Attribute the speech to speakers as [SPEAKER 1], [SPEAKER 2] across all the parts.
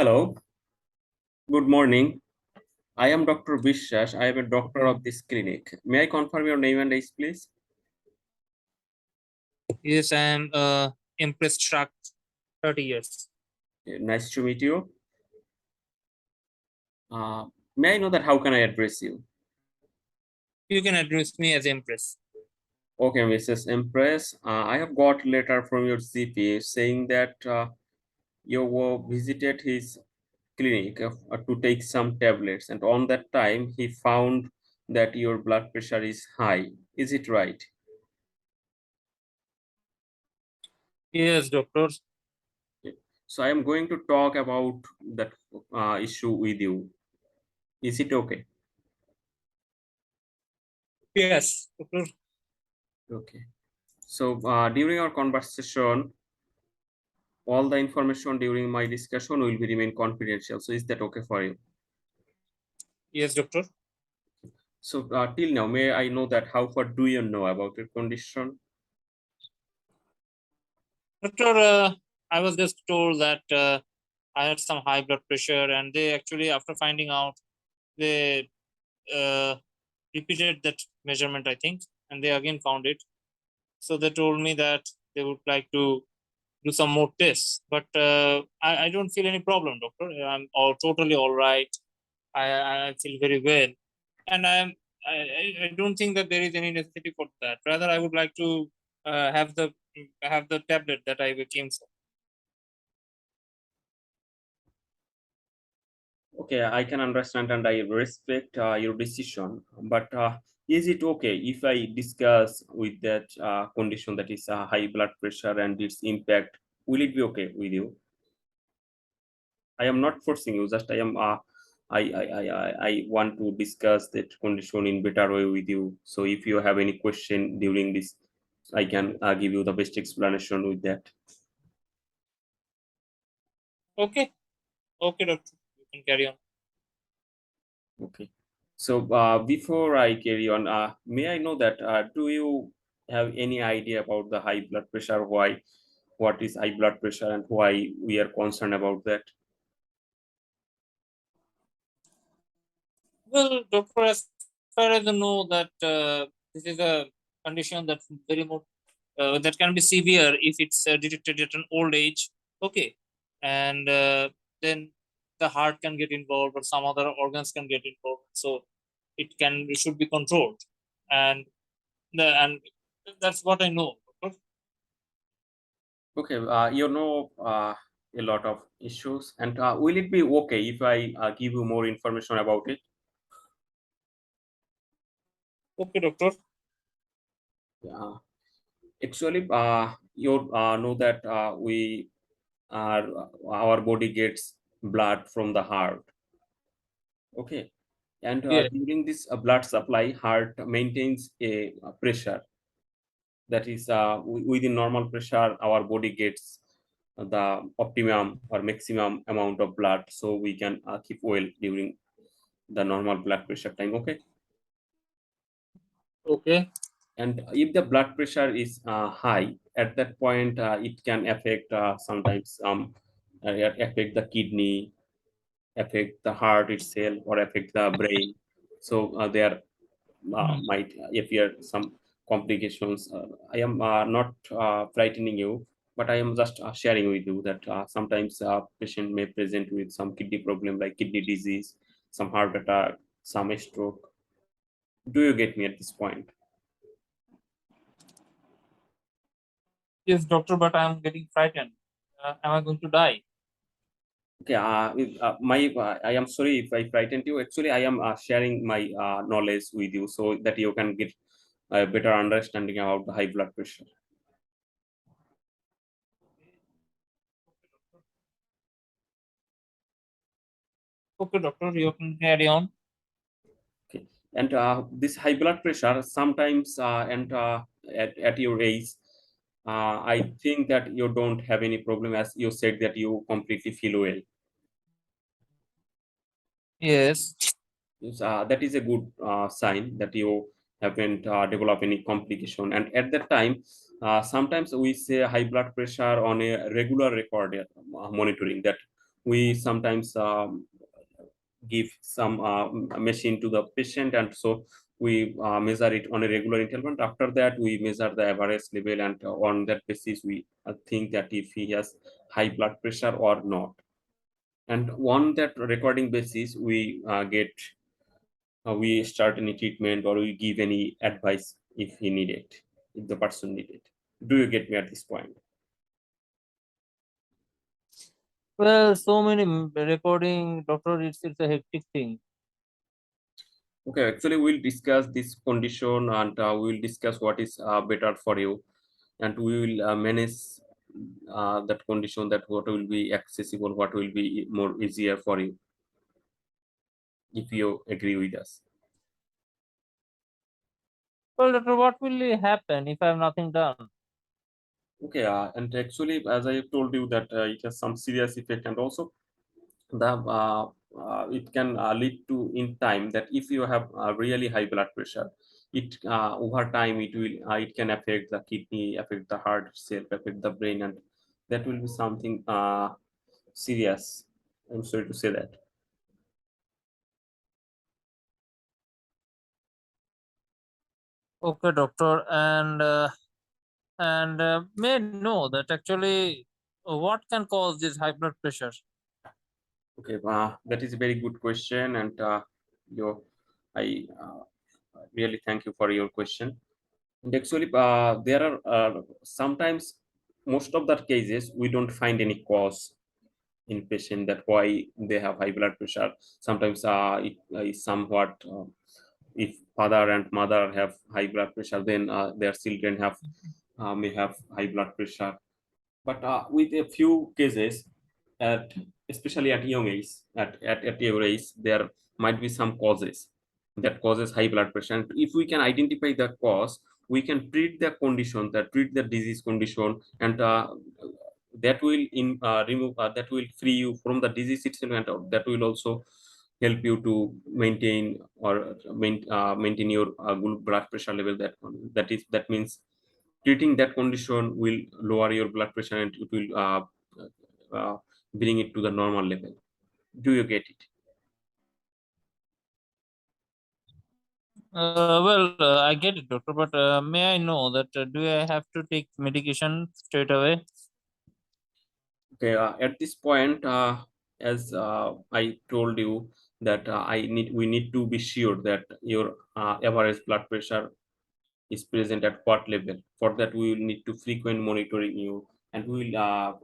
[SPEAKER 1] Hello, good morning. I am Dr. Vishwas. I am a doctor of this clinic. May I confirm your name and age, please?
[SPEAKER 2] Yes, I am impressed shark 30 years.
[SPEAKER 1] Nice to meet you. Uh, may I know that how can I address you?
[SPEAKER 2] You can address me as Empress.
[SPEAKER 1] Okay, Mrs. Empress. I have got letter from your GP saying that you visited his clinic to take some tablets, and on that time he found that your blood pressure is high. Is it right?
[SPEAKER 2] Yes, doctor.
[SPEAKER 1] So I am going to talk about that issue with you. Is it okay?
[SPEAKER 2] Yes, doctor.
[SPEAKER 1] Okay. So during our conversation, all the information during my discussion will be remain confidential. So is that okay for you?
[SPEAKER 2] Yes, doctor.
[SPEAKER 1] So till now, may I know that how far do you know about your condition?
[SPEAKER 2] Doctor, I was just told that I had some high blood pressure, and they actually, after finding out, they uh, repeated that measurement, I think, and they again found it. So they told me that they would like to do some more tests, but I don't feel any problem, doctor. I'm totally all right. I feel very well, and I don't think that there is any necessity for that. Rather, I would like to have the tablet that I became for.
[SPEAKER 1] Okay, I can understand and I respect your decision. But is it okay if I discuss with that condition that is high blood pressure and its impact? Will it be okay with you? I am not forcing you. Just I am. I want to discuss that condition in better way with you. So if you have any question during this, I can give you the best explanation with that.
[SPEAKER 2] Okay, okay, doctor, you can carry on.
[SPEAKER 1] Okay. So before I carry on, may I know that do you have any idea about the high blood pressure? Why? What is high blood pressure and why we are concerned about that?
[SPEAKER 2] Well, doctor, as far as I know that this is a condition that very more that can be severe if it's detected at an old age. Okay, and then the heart can get involved, or some other organs can get involved. So it should be controlled, and and that's what I know. Doctor.
[SPEAKER 1] Okay, you know a lot of issues, and will it be okay if I give you more information about it?
[SPEAKER 2] Okay, doctor.
[SPEAKER 1] Yeah, actually, you know that we are our body gets blood from the heart. Okay, and
[SPEAKER 2] Yeah.
[SPEAKER 1] during this blood supply, heart maintains a pressure that is within normal pressure. Our body gets the optimum or maximum amount of blood, so we can keep well during the normal blood pressure time. Okay,
[SPEAKER 2] Okay.
[SPEAKER 1] and if the blood pressure is high at that point, it can affect sometimes affect the kidney, affect the heart itself, or affect the brain. So there might appear some complications. I am not frightening you, but I am just sharing with you that sometimes patient may present with some kidney problem like kidney disease, some heart attack, some stroke. Do you get me at this point?
[SPEAKER 2] Yes, doctor, but I'm getting frightened. Am I going to die?
[SPEAKER 1] Okay, I am sorry if I frightened you. Actually, I am sharing my knowledge with you so that you can get a better understanding about the high blood pressure.
[SPEAKER 2] Okay, doctor, you can carry on.
[SPEAKER 1] Okay, and this high blood pressure sometimes and at your age, I think that you don't have any problem as you said that you completely feel well.
[SPEAKER 2] Yes.
[SPEAKER 1] Yes, that is a good sign that you haven't developed any complication. And at that time, sometimes we say high blood pressure on a regular record monitoring that we sometimes give some machine to the patient, and so we measure it on a regular interval. After that, we measure the average level, and on that basis, we think that if he has high blood pressure or not. And on that recording basis, we start any treatment, or we give any advice if he need it, if the person need it. Do you get me at this point?
[SPEAKER 2] Well, so many recording, doctor. It's a hectic thing.
[SPEAKER 1] Okay, actually, we'll discuss this condition, and we'll discuss what is better for you, and we will manage that condition, that what will be accessible, what will be more easier for you, if you agree with us.
[SPEAKER 2] Well, doctor, what will happen if I have nothing done?
[SPEAKER 1] Okay, and actually, as I told you, that it has some serious effect, and also the it can lead to in time, that if you have really high blood pressure, it over time it can affect the kidney, affect the heart itself, affect the brain, and that will be something serious. I'm sorry to say that.
[SPEAKER 2] Okay, doctor, and may I know that actually what can cause this high blood pressure?
[SPEAKER 1] Okay, that is a very good question, and you, I really thank you for your question. And actually, there are sometimes, most of the cases, we don't find any cause in patient that why they have high blood pressure. Sometimes it is somewhat, if father and mother have high blood pressure, then their children have may have high blood pressure. But with a few cases, at especially at young age, at your age, there might be some causes that causes high blood pressure. And if we can identify the cause, we can treat the condition, that treat the disease condition, and that will remove, that will free you from the disease itself, and that will also help you to maintain, or maintain your good blood pressure level. That means treating that condition will lower your blood pressure, and it will uh, bring it to the normal level. Do you get it?
[SPEAKER 2] I get it, doctor, but may I know that do I have to take medication straight away?
[SPEAKER 1] Okay, at this point, as I told you, that we need to be sure that your average blood pressure is present at what level. For that, we will need to frequent monitoring you, and we will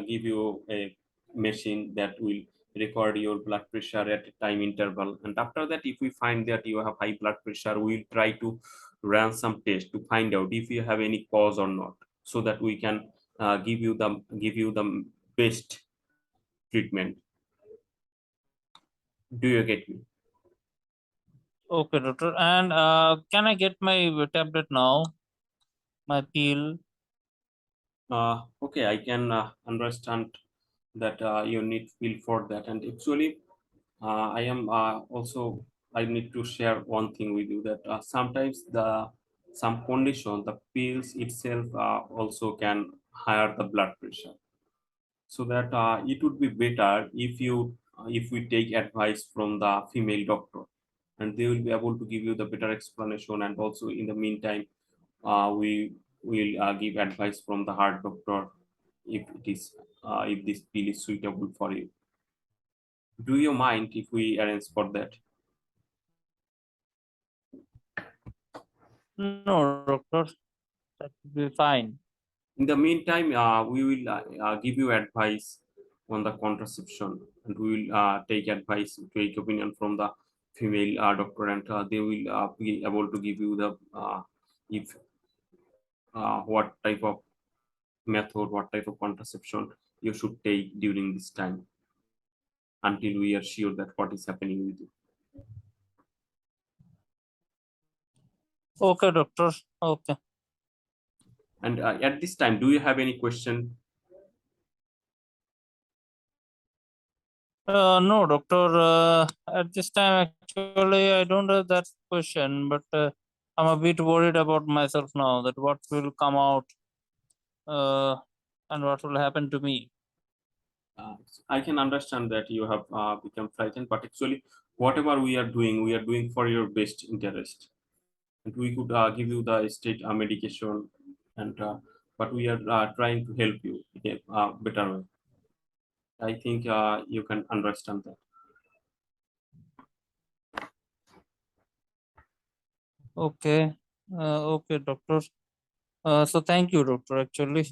[SPEAKER 1] give you a machine that will record your blood pressure at a time interval. And after that, if we find that you have high blood pressure, we will try to run some tests to find out if you have any cause or not, so that we can give you the best treatment. Do you get me?
[SPEAKER 2] Okay, doctor, and can I get my tablet now? My pill.
[SPEAKER 1] Okay, I can understand that you need feel for that. And actually, I am also, I need to share one thing with you, that sometimes the some condition, the pills itself also can higher the blood pressure. So that it would be better if we take advice from the female doctor, and they will be able to give you the better explanation. And also in the meantime, we will give advice from the heart doctor, if it is if this pill is suitable for you. Do you mind if we arrange for that?
[SPEAKER 2] No, doctor, that will be fine.
[SPEAKER 1] In the meantime, we will give you advice on the contraception, and we will take opinion from the female doctor, and they will be able to give you the if what type of method, what type of contraception you should take during this time, until we are sure that what is happening with you.
[SPEAKER 2] Okay, doctor. Okay.
[SPEAKER 1] And at this time, do you have any question?
[SPEAKER 2] No, doctor. At this time, actually, I don't have that question, but I'm a bit worried about myself now that what will come out uh, and what will happen to me.
[SPEAKER 1] I can understand that you have become frightened, but actually, whatever we are doing for your best interest. And we could give you the state medication, and but we are trying to help you in a better way. I think you can understand that.
[SPEAKER 2] Okay. Okay, doctor. So thank you, doctor. Actually,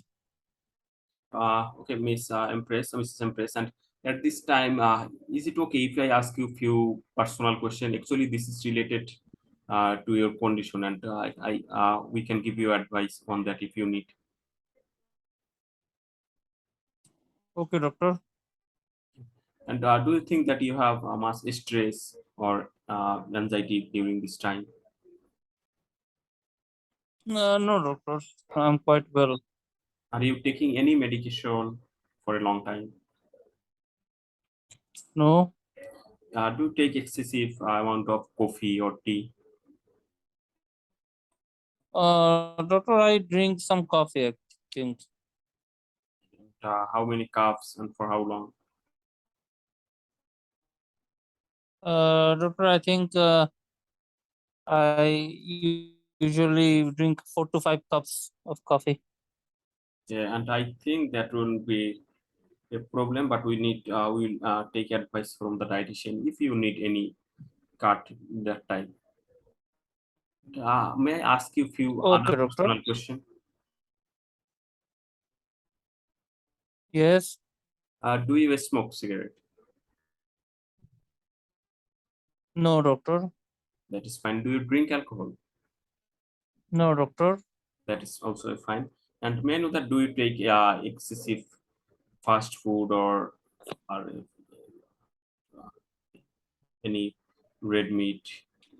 [SPEAKER 1] Okay, Mrs. Empress, and at this time, is it okay if I ask you few personal question? Actually, this is related to your condition, and we can give you advice on that if you need.
[SPEAKER 2] okay, doctor.
[SPEAKER 1] And do you think that you have much stress or anxiety during this time?
[SPEAKER 2] No, doctor. I'm quite well.
[SPEAKER 1] Are you taking any medication for a long time?
[SPEAKER 2] No,
[SPEAKER 1] Do you take excessive amount of coffee or tea?
[SPEAKER 2] doctor, I drink some coffee. I think.
[SPEAKER 1] How many cups and for how long?
[SPEAKER 2] Doctor, I think I usually drink 4 to 5 cups of coffee.
[SPEAKER 1] Yeah, and I think that will be a problem, but we'll take advice from the dietitian if you need any cut that time. May I ask you few
[SPEAKER 2] Okay,
[SPEAKER 1] other
[SPEAKER 2] doctor.
[SPEAKER 1] personal question?
[SPEAKER 2] Yes.
[SPEAKER 1] Do you smoke cigarette?
[SPEAKER 2] No, doctor.
[SPEAKER 1] That is fine. Do you drink alcohol?
[SPEAKER 2] No, doctor.
[SPEAKER 1] That is also fine. And may I know that do you take excessive fast food or any red meat,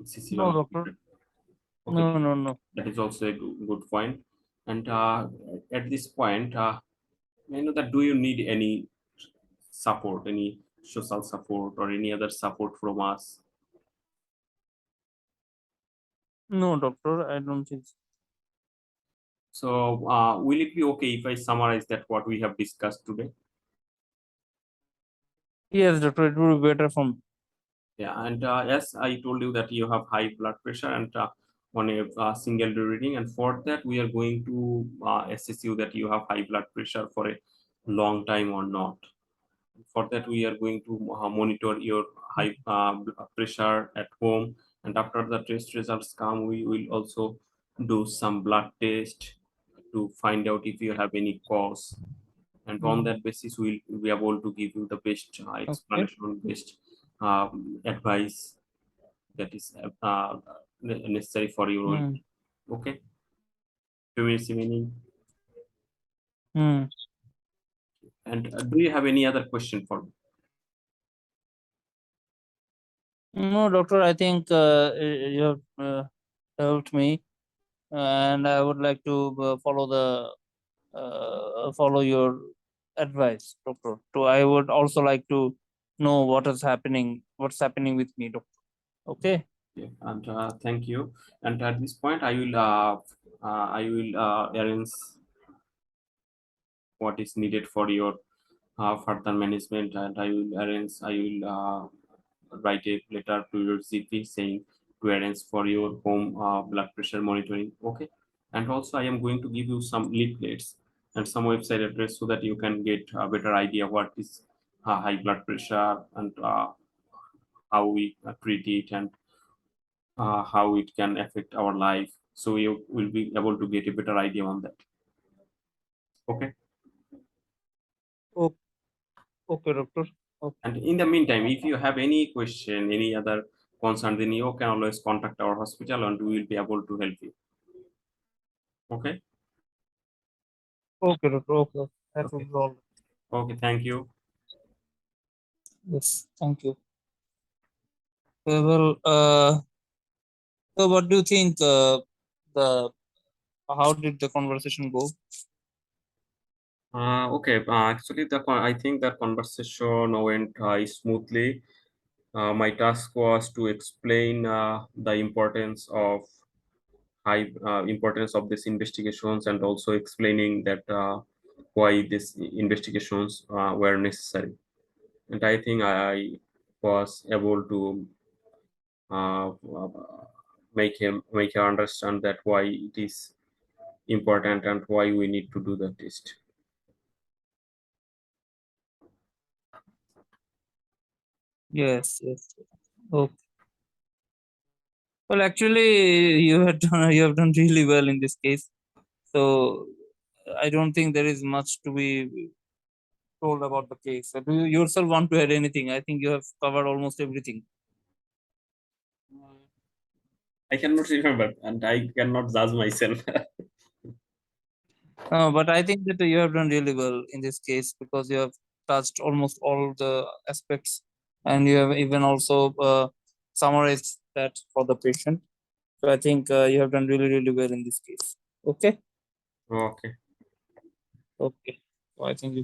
[SPEAKER 1] excessive
[SPEAKER 2] No,
[SPEAKER 1] amount
[SPEAKER 2] doctor.
[SPEAKER 1] of. Okay,
[SPEAKER 2] No, no, no.
[SPEAKER 1] that is also a good point. And at this point, I know that do you need any support, any social support or any other support from us?
[SPEAKER 2] No, doctor. I don't think so.
[SPEAKER 1] So, will it be okay if I summarize that what we have discussed today?
[SPEAKER 2] Yes, doctor. It would be better for me.
[SPEAKER 1] Yeah, and yes, I told you that you have high blood pressure and on a single reading, and for that we are going to assess you that you have high blood pressure for a long time or not. For that, we are going to monitor your high blood pressure at home, and after the test results come, we will also do some blood test to find out if you have any cause, and on
[SPEAKER 2] Mm.
[SPEAKER 1] that basis, we'll be able to give you the best
[SPEAKER 2] Okay.
[SPEAKER 1] explanation, best advice that is necessary for your well.
[SPEAKER 2] Mm.
[SPEAKER 1] Okay, 2 minutes remaining.
[SPEAKER 2] Mm.
[SPEAKER 1] And do you have any other question for me?
[SPEAKER 2] No, doctor. I think you have helped me, and I would like to follow your advice, doctor. So I would also like to know what's happening with me, doctor. Okay.
[SPEAKER 1] Yeah, and thank you. And at this point, I will arrange what is needed for your further management, and I will write a letter to your GP saying to arrange for your home blood pressure monitoring. Okay, and also I am going to give you some leaflets and some website address so that you can get a better idea what is high blood pressure and how we treat it and how it can affect our life. So you will be able to get a better idea on that. Okay.
[SPEAKER 2] O- Okay, doctor. Okay.
[SPEAKER 1] And in the meantime, if you have any question, any other concern, then you can always contact our hospital and we will be able to help you. Okay.
[SPEAKER 2] Okay, doctor. Okay. That would
[SPEAKER 1] Okay.
[SPEAKER 2] be all.
[SPEAKER 1] Okay. Thank you.
[SPEAKER 2] Yes. Thank you. Well, so what do you think? The How did the conversation go?
[SPEAKER 1] Okay. Actually, I think the conversation went smoothly. My task was to explain the importance of these investigations and also explaining that why these investigations were necessary. And I think I was able to make her understand that why it is important and why we need to do the test.
[SPEAKER 2] Yes, yes. Okay. Well, actually, you have done really well in this case. So I don't think there is much to be told about the case. So do you yourself want to add anything? I think you have covered almost everything.
[SPEAKER 1] I cannot remember and I cannot judge myself.
[SPEAKER 2] But I think that you have done really well in this case because you have touched almost all the aspects, and you have even also summarized that for the patient. So I think you have done really, really well in this case. Okay.
[SPEAKER 1] Okay.
[SPEAKER 2] Okay. So I think you